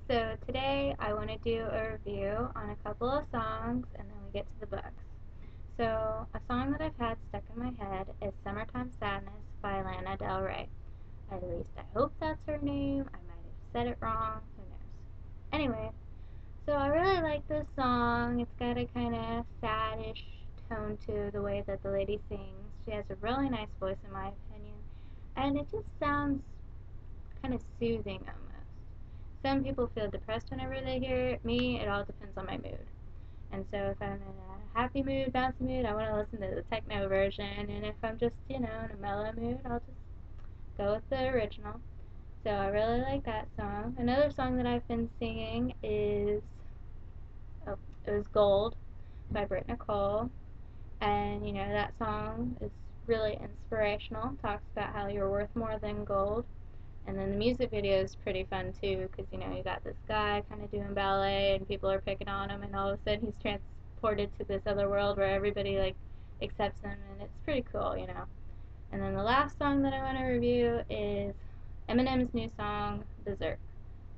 So today I want to do a review on a couple of songs and then we get to the books. So a song that I've had stuck in my head is Summertime Sadness by Lana Del Rey. At least I hope that's her name. I might have said it wrong. Who knows? Anyway, so I really like this song. It's got a kind of saddish tone to the way that the lady sings. She has a really nice voice in my opinion. And it just sounds kind of soothing almost. Some people feel depressed whenever they hear it. Me, it all depends on my mood. And so if I'm in a happy mood, bouncy mood, I want to listen to the techno version. And if I'm just, in a mellow mood, I'll just go with the original. So I really like that song. Another song that I've been singing is, oh, it was Gold by Britt Nicole. And, that song is really inspirational. Talks about how you're worth more than gold. And then the music video is pretty fun too, because you got this guy kind of doing ballet, and people are picking on him, and all of a sudden he's transported to this other world where everybody like accepts him, and it's pretty cool. And then the last song that I want to review is Eminem's new song, Berserk.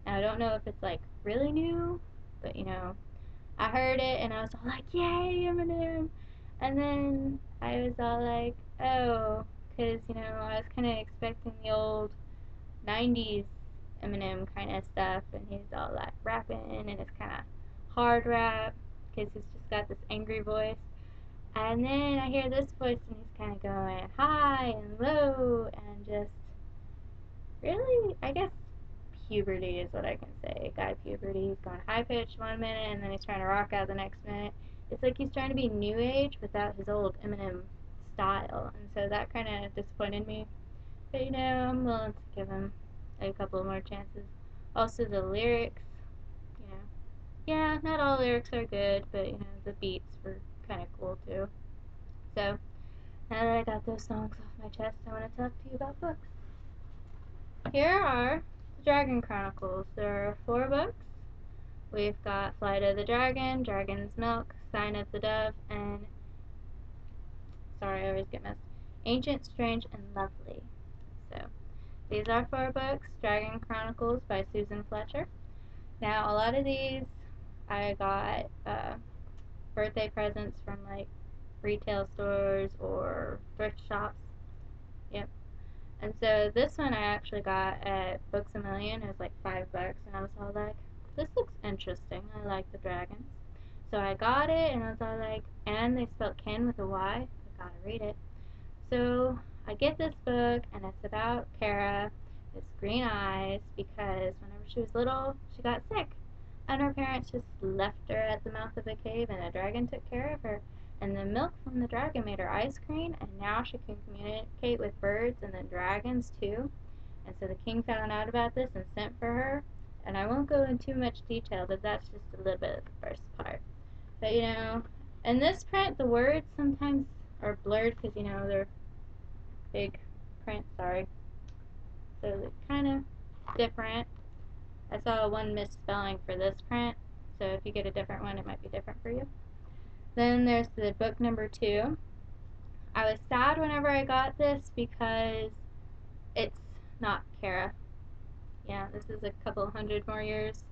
Now I don't know if it's like really new, but I heard it and I was all like, "Yay, Eminem!" And then I was all like, "Oh," because I was kind of expecting the old 90s Eminem kind of stuff, and he's all like rapping, and it's kind of hard rap because he's just got this angry voice. And then I hear this voice, and he's kind of going high and low, and just really, I guess, puberty is what I can say. Guy puberty. He's going high pitched one minute, and then he's trying to rock out the next minute. It's like he's trying to be new age without his old Eminem style, and so that kind of disappointed me. But I'm willing to give him a couple more chances. Also, the lyrics, you know, yeah, not all lyrics are good, but the beats were kind of cool too. So, now that I got those songs off my chest, I want to talk to you about books. Here are the Dragon Chronicles. There are 4 books. We've got Flight of the Dragon, Dragon's Milk, Sign of the Dove, and, sorry, I always get messed, Ancient, Strange, and Lovely. So, these are 4 books, Dragon Chronicles by Susan Fletcher. Now, a lot of these I got birthday presents from like retail stores or thrift shops. Yep. And so this one I actually got at Books A Million. It was like $5, and I was all like, "This looks interesting. I like the dragons." So I got it, and I was all like, and they spelled Ken with a Y. I gotta read it. So I get this book, and it's about Kara with green eyes because whenever she was little, she got sick. And her parents just left her at the mouth of a cave, and a dragon took care of her. And the milk from the dragon made her ice cream, and now she can communicate with birds and then dragons too. And so the king found out about this and sent for her. And I won't go into too much detail, but that's just a little bit of the first part. But in this print, the words sometimes are blurred because they're big print, sorry. So it's kind of different. I saw one misspelling for this print, so if you get a different one, it might be different for you. Then there's the book number 2. I was sad whenever I got this because it's not Kara. Yeah, this is a couple hundred more years.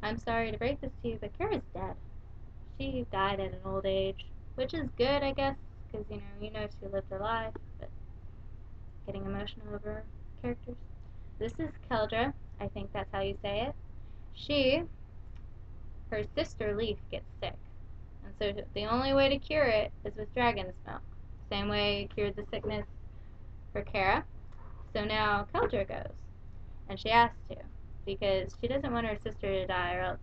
I'm sorry to break this to you, but Kara's dead. She died at an old age, which is good, I guess, because she lived her life, but getting emotional over characters. This is Keldra. I think that's how you say it. Her sister Leaf gets sick, and so the only way to cure it is with dragon's milk. Same way it cured the sickness for Kara. So now Keldra goes, and she has to because she doesn't want her sister to die, or else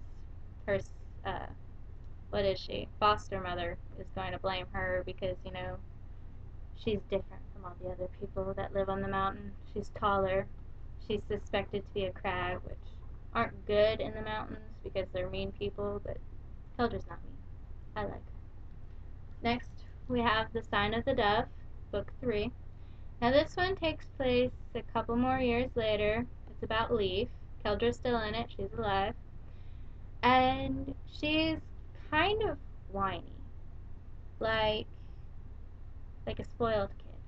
her what is she? Foster mother is going to blame her because she's different from all the other people that live on the mountain. She's taller. She's suspected to be a crag, which aren't good in the mountains because they're mean people, but Hildra's not mean. I like her. Next, we have The Sign of the Dove, Book 3. Now this one takes place a couple more years later. It's about Leaf. Keldra's still in it. She's alive. And she's kind of whiny. Like a spoiled kid.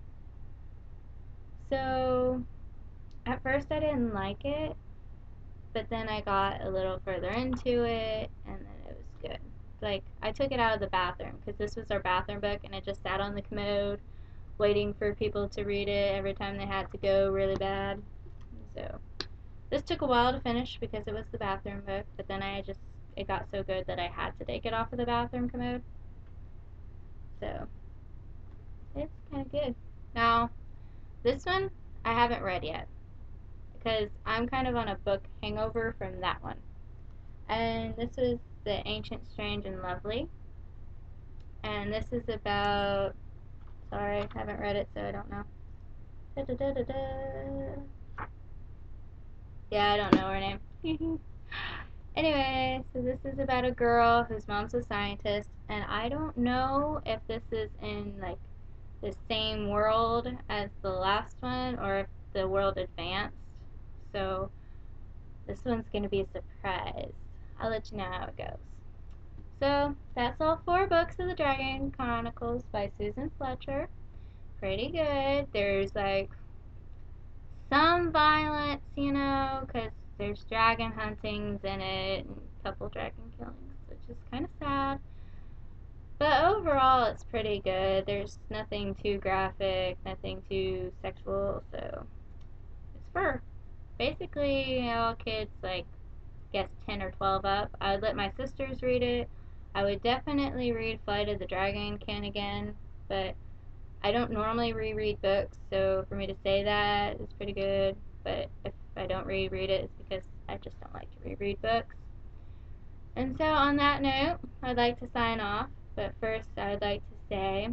So at first I didn't like it, but then I got a little further into it, and then it was good. Like, I took it out of the bathroom because this was our bathroom book, and it just sat on the commode waiting for people to read it every time they had to go really bad. So, this took a while to finish because it was the bathroom book, but then it got so good that I had to take it off of the bathroom commode. So, it's kind of good. Now, this one I haven't read yet because I'm kind of on a book hangover from that one. And this was The Ancient, Strange, and Lovely. And this is about. Sorry, I haven't read it, so I don't know. Da, da, da, da, da. Yeah, I don't know her name. Anyway, so this is about a girl whose mom's a scientist, and I don't know if this is in like the same world as the last one or if the world advanced. So this one's gonna be a surprise. I'll let you know how it goes. So that's all four books of the Dragon Chronicles by Susan Fletcher. Pretty good. There's like some violence, because there's dragon huntings in it and a couple dragon killings, which is kind of sad. But overall, it's pretty good. There's nothing too graphic, nothing too sexual, so it's for basically all kids, like, guess 10 or 12 up. I would let my sisters read it. I would definitely read Flight of the Dragon Kin again, but I don't normally reread books, so for me to say that is pretty good. But if I don't reread it, it's because I just don't like to reread books. And so, on that note, I'd like to sign off. But first, I'd like to say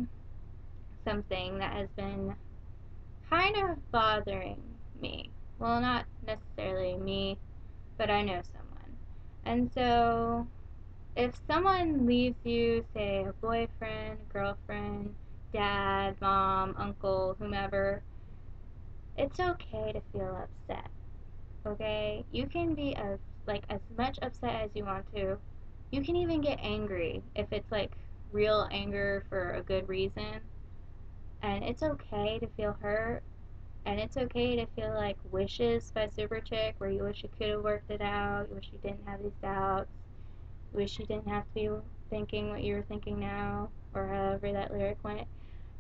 something that has been kind of bothering me. Well, not necessarily me, but I know someone. And so, if someone leaves you, say a boyfriend, girlfriend, dad, mom, uncle, whomever, it's okay to feel upset. Okay? You can be as much upset as you want to. You can even get angry if it's like real anger for a good reason. And it's okay to feel hurt. And it's okay to feel like Wishes by Super Chick, where you wish you could have worked it out. You wish you didn't have these doubts. You wish you didn't have to be thinking what you're thinking now, or however that lyric went.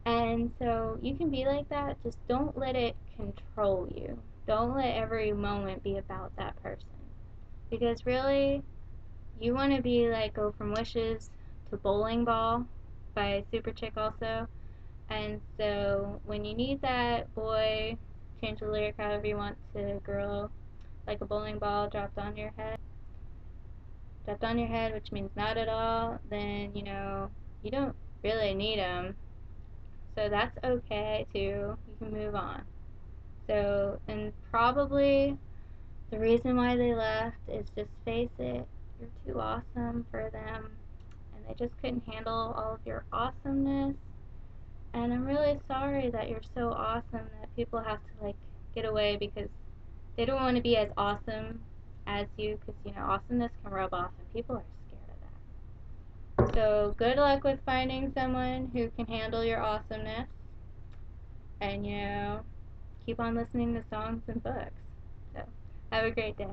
And so you can be like that. Just don't let it control you. Don't let every moment be about that person. Because really, you want to be like go from Wishes to Bowling Ball by Super Chick also. And so when you need that boy, change the lyric however you want to girl, like a bowling ball dropped on your head, which means not at all, then you don't really need him. So that's okay too. You can move on. So, and probably the reason why they left is, just face it, you're too awesome for them, and they just couldn't handle all of your awesomeness. And I'm really sorry that you're so awesome that people have to like get away because they don't want to be as awesome as you, because awesomeness can rub off and people are scared of that. So good luck with finding someone who can handle your awesomeness, and keep on listening to songs and books. So have a great day.